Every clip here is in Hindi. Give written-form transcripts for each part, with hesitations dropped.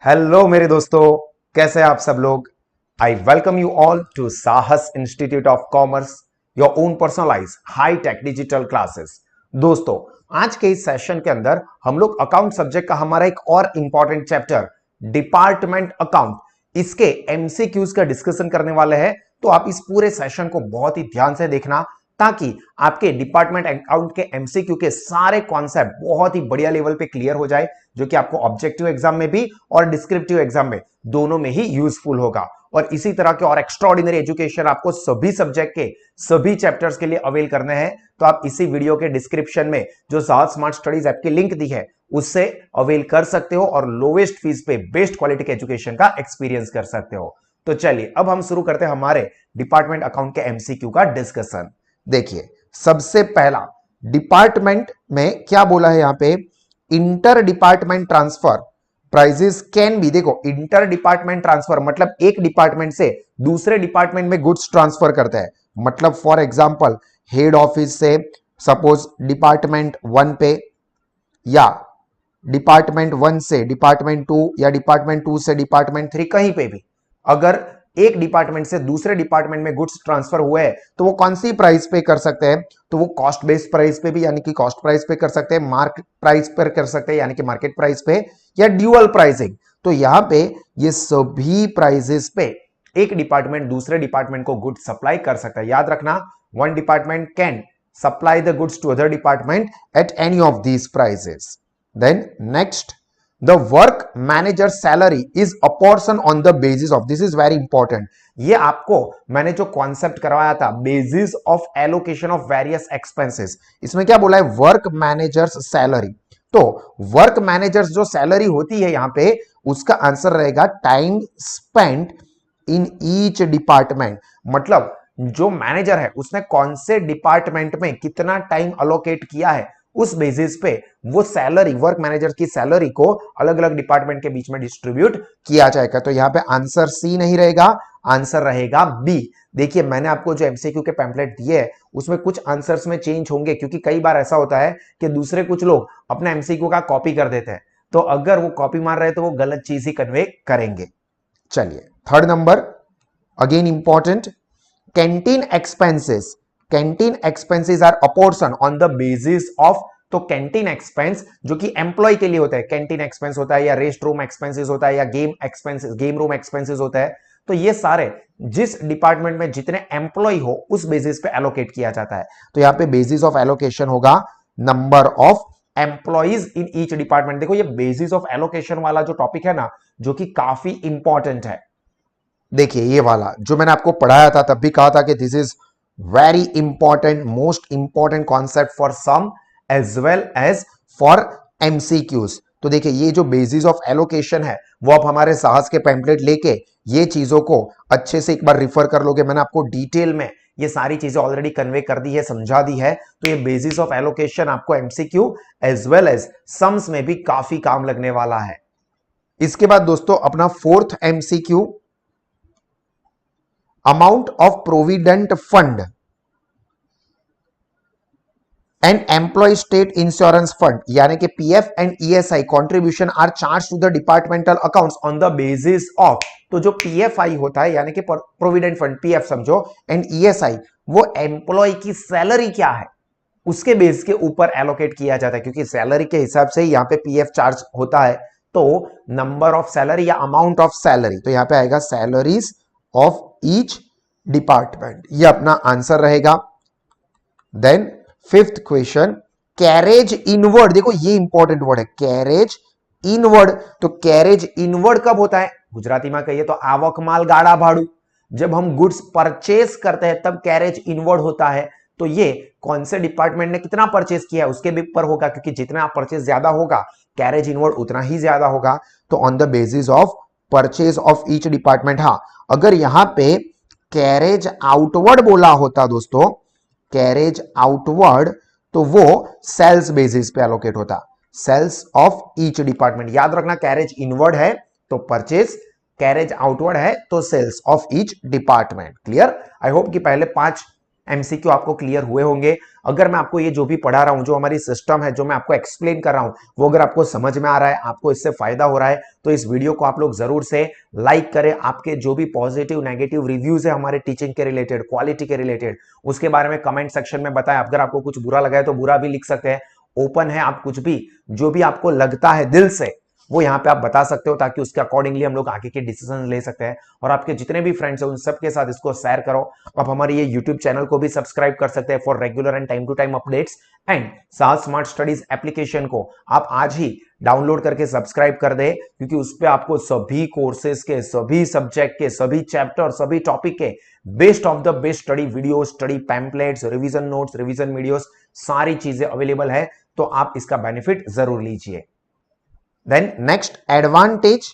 हेलो मेरे दोस्तों, कैसे हैं आप सब लोग। I welcome you all to Sahas institute of commerce, your own personalize high tech digital classes. दोस्तों, आज के इस सेशन के अंदर हम लोग अकाउंट सब्जेक्ट का हमारा एक और इंपॉर्टेंट चैप्टर डिपार्टमेंट अकाउंट, इसके एमसीक्यूज का डिस्कशन करने वाले हैं। तो आप इस पूरे सेशन को बहुत ही ध्यान से देखना, ताकि आपके डिपार्टमेंट अकाउंट के एमसीक्यू के सारे कॉन्सेप्ट बहुत ही बढ़िया लेवल पे क्लियर हो जाए, जो कि आपको ऑब्जेक्टिव एग्जाम में भी और डिस्क्रिप्टिव एग्जाम में दोनों में ही यूजफुल होगा। और इसी तरह के और एक्स्ट्राऑर्डिनरी एजुकेशन आपको सभी सब्जेक्ट के सभी चैप्टर्स के लिए अवेल करने हैं। तो आप इसी वीडियो के डिस्क्रिप्शन में जो साहस स्मार्ट स्टडीज ऐप की लिंक दी है, उससे अवेल कर सकते हो और लोवेस्ट फीस पे बेस्ट क्वालिटी के एजुकेशन का एक्सपीरियंस कर सकते हो। तो चलिए अब हम शुरू करते हैं हमारे डिपार्टमेंट अकाउंट के एमसीक्यू का डिस्कशन। देखिए, सबसे पहला डिपार्टमेंट में क्या बोला है यहां पे, inter department transfer prices can be. देखो, इंटर डिपार्टमेंट ट्रांसफर मतलब एक डिपार्टमेंट से दूसरे डिपार्टमेंट में गुड्स ट्रांसफर करते हैं। मतलब फॉर एग्जांपल, हेड ऑफिस से सपोज डिपार्टमेंट 1 पे, या डिपार्टमेंट 1 से डिपार्टमेंट 2, या डिपार्टमेंट 2 से डिपार्टमेंट 3, कहीं पे भी अगर एक डिपार्टमेंट से दूसरे डिपार्टमेंट में गुड्स ट्रांसफर हुए हैं, तो वो कौन सी प्राइस पे कर सकते हैं, तो वो कॉस्ट बेस्ड प्राइस पे भी यानी कि कॉस्ट प्राइस पे कर सकते हैं, मार्केट प्राइस पर कर सकते हैं यानी कि मार्केट प्राइस पे, या ड्यूअल प्राइसिंग। तो यहां पे ये सभी प्राइसेस पे एक डिपार्टमेंट दूसरे डिपार्टमेंट को गुड्स सप्लाई कर सकता है। याद रखना, one department can supply the goods to other department at any of these prices. Then next, the work manager salary is a portion on the basis of, this is very important। ये आपको मैंने जो कॉन्सेप्ट करवाया था, basis of allocation of various expenses, इसमें क्या बोला है, वर्क मैनेजर्स सैलरी। तो वर्क मैनेजर्स जो सैलरी होती है यहां पे, उसका आंसर रहेगा time spent in each department. मतलब जो मैनेजर है उसने कौन से डिपार्टमेंट में कितना टाइम अलोकेट किया है, उस बेसिस पे वो सैलरी, वर्क मैनेजर की सैलरी को अलग अलग डिपार्टमेंट के बीच में डिस्ट्रीब्यूट किया जाएगा। तो यहां पे आंसर सी नहीं रहेगा, आंसर रहेगा बी। देखिए, मैंने आपको जो एमसीक्यू के पैम्पलेट दिए है, उसमें कुछ आंसर्स में चेंज होंगे, क्योंकि कई बार ऐसा होता है कि दूसरे कुछ लोग अपने एमसीक्यू का कॉपी कर देते हैं। तो अगर वो कॉपी मार रहे हैं तो वो गलत चीज ही कन्वे करेंगे। चलिए, third number, again important, canteen expenses. Canteen expenses are a portion on the basis of. तो कैंटीन एक्सपेंस जो कि एम्प्लॉय के लिए होता है, कैंटीन एक्सपेंस होता है, या रेस्ट रूम एक्सपेंसेस होता है, या game expenses, game room expenses होता है। तो ये सारे जिस डिपार्टमेंट में जितने एम्प्लॉय हो उस बेसिस पे एलोकेट किया जाता है। तो यहां पे बेसिस ऑफ एलोकेशन होगा number of employees in each department. देखो, ये बेसिस ऑफ एलोकेशन वाला जो टॉपिक है ना, जो कि काफी इंपॉर्टेंट है। देखिए, ये वाला जो मैंने आपको पढ़ाया था, तब भी कहा था कि this is very important, most important concept for sum as well as for MCQs. तो देखिए, ये जो बेसिस ऑफ एलोकेशन है, वो आप हमारे साहस के पैम्पलेट लेके ये चीजों को अच्छे से एक बार रिफर कर लोगे। मैंने आपको डिटेल में ये सारी चीजें ऑलरेडी कन्वे कर दी है, समझा दी है। तो ये बेसिस ऑफ एलोकेशन आपको MCQ as well as sums में भी काफी काम लगने वाला है। इसके बाद दोस्तों, अपना fourth MCQ, amount of provident fund and employee state insurance fund, यानी कि PF and ESI contribution are charge to the departmental accounts on the basis of. तो जो पीएफआई होता है यानी कि प्रोविडेंट फंड, पीएफ समझो, एंड ईएसआई, वो एम्प्लॉय की सैलरी क्या है उसके बेस के ऊपर एलोकेट किया जाता है, क्योंकि सैलरी के हिसाब से यहां पे पीएफ चार्ज होता है। तो नंबर ऑफ सैलरी या अमाउंट ऑफ सैलरी, तो यहां पे आएगा सैलरीज ऑफ ईच डिपार्टमेंट, ये अपना आंसर रहेगा। Then fifth question, carriage inward. देखो, ये इंपॉर्टेंट वर्ड है, कैरेज इनवर्ड। तो कैरेज इनवर्ड कब होता है, गुजराती में कहिए तो आवक माल गाड़ा भाड़ू। जब हम गुड्स परचेस करते हैं तब कैरेज इनवर्ड होता है। तो ये कौन से डिपार्टमेंट ने कितना परचेस किया है उसके भी पर होगा, क्योंकि जितना परचेस ज्यादा होगा कैरेज इनवर्ड उतना ही ज्यादा होगा। तो on the basis of purchase of each department. हाँ, अगर यहां पे कैरेज आउटवर्ड बोला होता दोस्तों, कैरेज आउटवर्ड, तो वो सेल्स बेसिस पे एलोकेट होता, सेल्स ऑफ ईच डिपार्टमेंट। याद रखना, कैरेज इनवर्ड है तो परचेस, कैरेज आउटवर्ड है तो sales of each department. Clear? I hope कि पहले 5 एमसीक्यू आपको क्लियर हुए होंगे। अगर मैं आपको ये जो भी पढ़ा रहा हूं, जो हमारी सिस्टम है, जो मैं आपको एक्सप्लेन कर रहा हूं, वो अगर आपको समझ में आ रहा है, आपको इससे फायदा हो रहा है, तो इस वीडियो को आप लोग जरूर से लाइक करें। आपके जो भी पॉजिटिव नेगेटिव रिव्यूज है हमारे टीचिंग के रिलेटेड, क्वालिटी के रिलेटेड, उसके बारे में कमेंट सेक्शन में बताएं। अगर आपको कुछ बुरा लगा है तो बुरा भी लिख सकते हैं, ओपन है, आप कुछ भी जो भी आपको लगता है दिल से वो यहाँ पे आप बता सकते हो, ताकि उसके अकॉर्डिंगली हम लोग आगे के डिसीजन ले सकते हैं। और आपके जितने भी फ्रेंड्स हैं उन सबके साथ इसको शेयर करो। आप हमारे ये यूट्यूब चैनल को भी सब्सक्राइब कर सकते हैं for regular and time to time updates. And Sahas smart studies application को आप आज ही डाउनलोड करके सब्सक्राइब कर दे, क्योंकि उस पर आपको सभी कोर्सेज के, सभी सब्जेक्ट के, सभी चैप्टर, सभी टॉपिक के best of the best study video, study pamphlets, revision notes, revision videos, सारी चीजें अवेलेबल है। तो आप इसका बेनिफिट जरूर लीजिए। Then next, advantage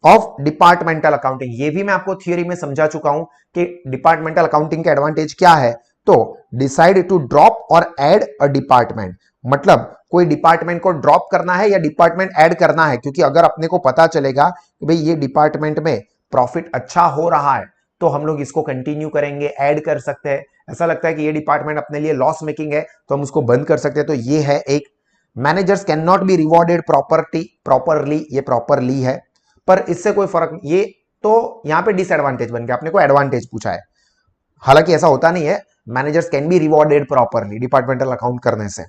of departmental accounting. ये भी मैं आपको थियोरी में समझा चुका हूं कि डिपार्टमेंटल अकाउंटिंग के एडवांटेज क्या है। तो डिसाइड टू ड्रॉप और ऐड अ डिपार्टमेंट, मतलब कोई डिपार्टमेंट को ड्रॉप करना है या डिपार्टमेंट ऐड करना है, क्योंकि अगर अपने को पता चलेगा कि भाई ये डिपार्टमेंट में प्रॉफिट अच्छा हो रहा है तो हम लोग इसको कंटिन्यू करेंगे, ऐड कर सकते हैं। ऐसा लगता है कि ये डिपार्टमेंट अपने लिए लॉस मेकिंग है तो हम उसको बंद कर सकते हैं। तो ये है एक। Managers can not B rewarded properly, ये प्रॉपरली है, पर इससे कोई फर्क नहीं। ये तो यहां पे डिसएडवांटेज बन गया, अपने को एडवांटेज पूछा है, हालांकि ऐसा होता नहीं है। Managers can be rewarded properly departmental account करने से।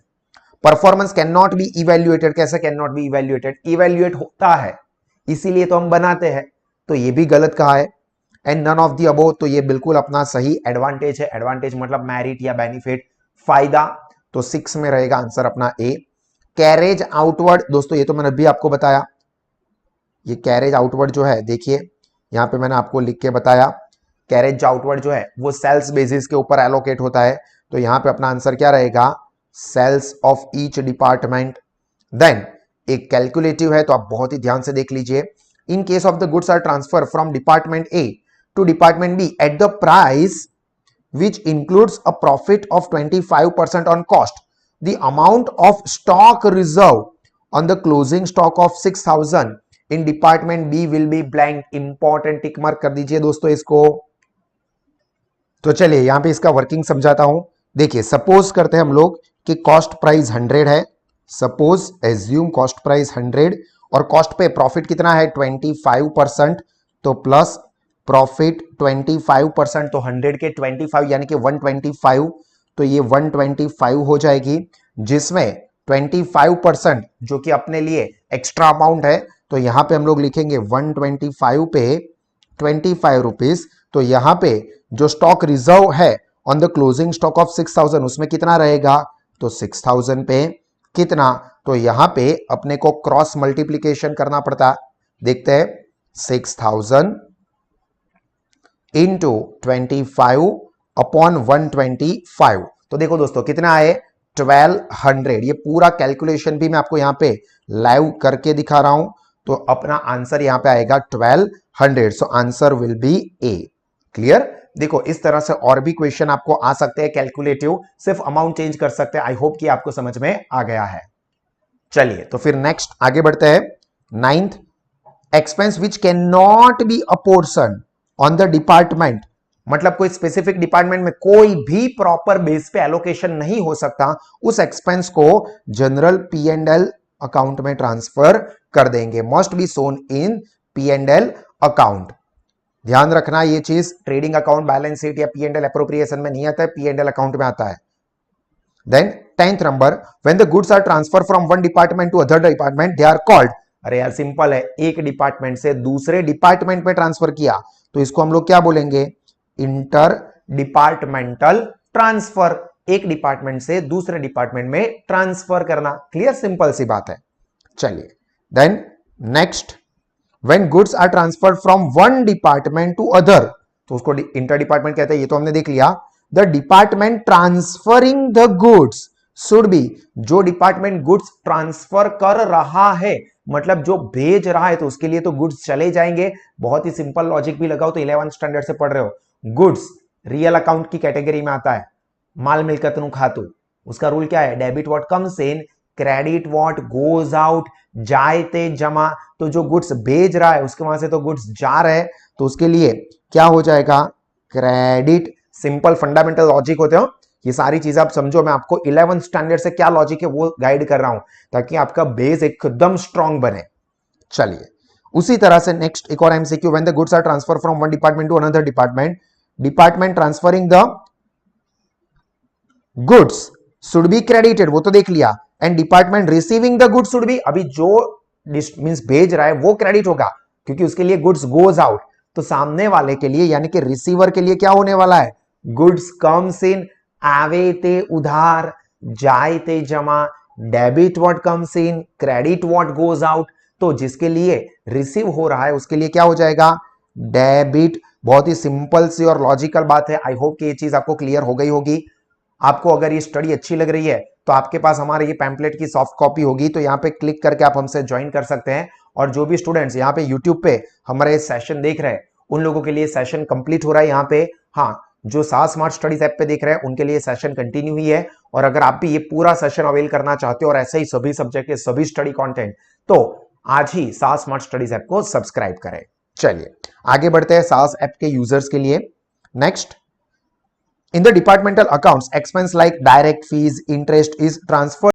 Performance can not be evaluated, कैसे can not be evaluated, evaluate होता है इसीलिए तो हम बनाते हैं, तो ये भी गलत कहा है। And none of the above, तो ये बिल्कुल अपना सही एडवांटेज है। एडवांटेज मतलब मैरिट या बेनिफिट, फायदा। तो 6 में रहेगा आंसर अपना ए। कैरेज आउटवर्ड, दोस्तों ये तो मैंने अभी आपको बताया, ये कैरेज आउटवर्ड जो है, देखिए यहां पे मैंने आपको लिख के बताया, कैरेज आउटवर्ड जो है वो सेल्स बेसिस के ऊपर एलोकेट होता है। तो यहां पे अपना आंसर क्या रहेगा, sales of each department. Then एक कैलकुलेटिव है, तो आप बहुत ही ध्यान से देख लीजिए। In case of the goods are transfer from department A to department B at the price which includes a profit of 25% on cost, the amount of stock reserve on the closing stock of 6000 in department B will be blank. important tick mark कर दीजिए दोस्तों इसको। तो चलिए यहां पे इसका वर्किंग समझाता हूं। देखिए सपोज करते हैं हम लोग कि कॉस्ट प्राइस 100 है, सपोज एज्यूम कॉस्ट प्राइस 100 और कॉस्ट पे प्रॉफिट कितना है 25%, तो प्लस प्रॉफिट 25%, तो 100 के 25 यानी कि 125, तो ये 125 हो जाएगी, जिसमें 25% जो कि अपने लिए एक्स्ट्रा अमाउंट है, तो यहां पे हम लोग लिखेंगे 125 पे 25 रुपीज। तो यहां पे जो स्टॉक रिजर्व है on the closing stock of 6000 उसमें कितना रहेगा, तो 6000 पे कितना, तो यहां पे अपने को क्रॉस मल्टीप्लीकेशन करना पड़ता, देखते हैं 6000 इंटू 25 अपॉन 125। तो देखो दोस्तों कितना आए 1200। ये पूरा कैलकुलेशन भी मैं आपको यहां पे लाइव करके दिखा रहा हूं, तो अपना आंसर यहां पे आएगा 1200। So answer will be A. Clear. देखो इस तरह से और भी क्वेश्चन आपको आ सकते हैं कैलकुलेटिव, सिर्फ अमाउंट चेंज कर सकते हैं। आई होप कि आपको समझ में आ गया है। चलिए तो फिर नेक्स्ट आगे बढ़ते हैं। 9th, expense which can not be apportion on the department, मतलब कोई स्पेसिफिक डिपार्टमेंट में कोई भी प्रॉपर बेस पे एलोकेशन नहीं हो सकता, उस एक्सपेंस को general P and L account में ट्रांसफर कर देंगे। Must be shown in P and L account. ध्यान रखना ये चीज, ट्रेडिंग अकाउंट, बैलेंस शीट या पी एंड एल एप्रोप्रिएशन में नहीं आता है, पी एंड एल अकाउंट में आता है। Then 10th number, when the goods are transfer from one department to other department they are called. अरे यार सिंपल है, एक डिपार्टमेंट से दूसरे डिपार्टमेंट में ट्रांसफर किया तो इसको हम लोग क्या बोलेंगे, इंटर डिपार्टमेंटल ट्रांसफर। एक डिपार्टमेंट से दूसरे डिपार्टमेंट में ट्रांसफर करना। क्लियर, सिंपल सी बात है। चलिए then next, when goods are transferred from one department to other, तो उसको इंटर डिपार्टमेंट कहते हैं, ये तो हमने देख लिया। The department transferring the goods should B, जो डिपार्टमेंट गुड्स ट्रांसफर कर रहा है, मतलब जो भेज रहा है, तो उसके लिए तो गुड्स चले जाएंगे। बहुत ही सिंपल लॉजिक भी लगाओ तो 11th स्टैंडर्ड से पढ़ रहे हो। गुड्स रियल अकाउंट की कैटेगरी में आता है, माल मिलकत नु खातू, उसका रूल क्या है, debit what comes in, credit what goes out, जायते जमा। तो जो गुड्स भेज रहा है उसके वहां से तो गुड्स जा रहे हैं, तो उसके लिए क्या हो जाएगा, क्रेडिट सिंपल फंडामेंटल लॉजिक होते हो, ये सारी चीजें आप समझो। मैं आपको 11th स्टैंडर्ड से क्या लॉजिक है वो गाइड कर रहा हूं, ताकि आपका बेस एकदम स्ट्रांग बने। चलिए, उसी तरह से नेक्स्ट एक और MCQ, when the goods are transfer from one department to another department, department transferring the goods should be credited, वो तो देख लिया, and department receiving the goods should be, अभी जो मींस भेज रहा है वो क्रेडिट होगा, क्योंकि उसके लिए गुड्स गोज आउट। तो सामने वाले के लिए यानी कि रिसीवर के लिए क्या होने वाला है, गुड्स कम्स इन, आवे ते उधार, जाए ते जमा, debit what comes in, credit what goes out. तो जिसके लिए रिसीव हो रहा है उसके लिए क्या हो जाएगा, डेबिट। बहुत ही सिंपल सी और लॉजिकल बात है। आई होप कि ये चीज आपको क्लियर हो गई होगी। आपको अगर ये स्टडी अच्छी लग रही है तो आपके पास हमारे ये पैम्पलेट की सॉफ्ट कॉपी होगी, तो यहाँ पे क्लिक करके आप हमसे ज्वाइन कर सकते हैं। और जो भी स्टूडेंट्स यहाँ पे यूट्यूब पे हमारे सेशन देख रहे हैं, उन लोगों के लिए सेशन कंप्लीट हो रहा है यहाँ पे। हाँ, जो सास स्मार्ट स्टडीज ऐप पे देख रहे हैं उनके लिए सेशन कंटिन्यू हुई है। और अगर आप भी ये पूरा सेशन अवेल करना चाहते हो और ऐसे ही सभी सब्जेक्ट के सभी स्टडी कंटेंट, तो आज ही सास स्मार्ट स्टडीज ऐप को सब्सक्राइब करें। चलिए आगे बढ़ते हैं सास ऐप के यूजर्स के लिए। Next, in the departmental accounts, expense like direct fees, interest is transferred